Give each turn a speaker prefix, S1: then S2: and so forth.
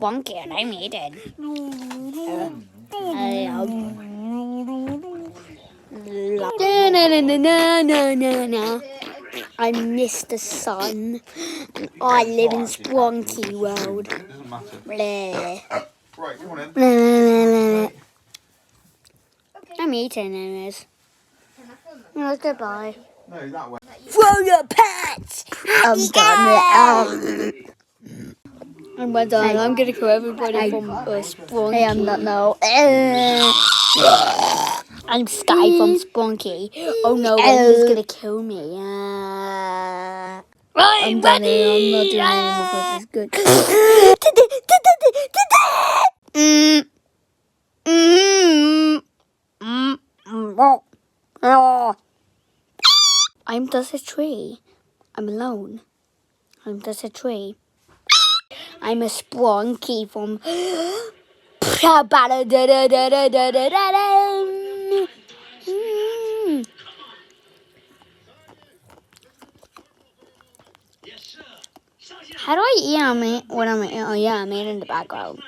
S1: Splunky and I'm eating. I'm Mr. Sun, and I live in Splunky World.
S2: It doesn't matter.
S1: Bleh.
S2: Right, come on in.
S1: Bleh. I'm eating anyways. No, goodbye.
S2: No, that way.
S1: Throw your pets! I'm done. I'm done. Hey. I'm gonna kill everybody from Splunky. Hey, I'm not no. I'm Sky from Splunky. Oh no, Wendy's gonna kill me. I'm done here. I'm not doing anymore because it's good. I'm just a tree. I'm alone. I'm just a tree. I'm a Splunky from. How do I eat when I'm in the background?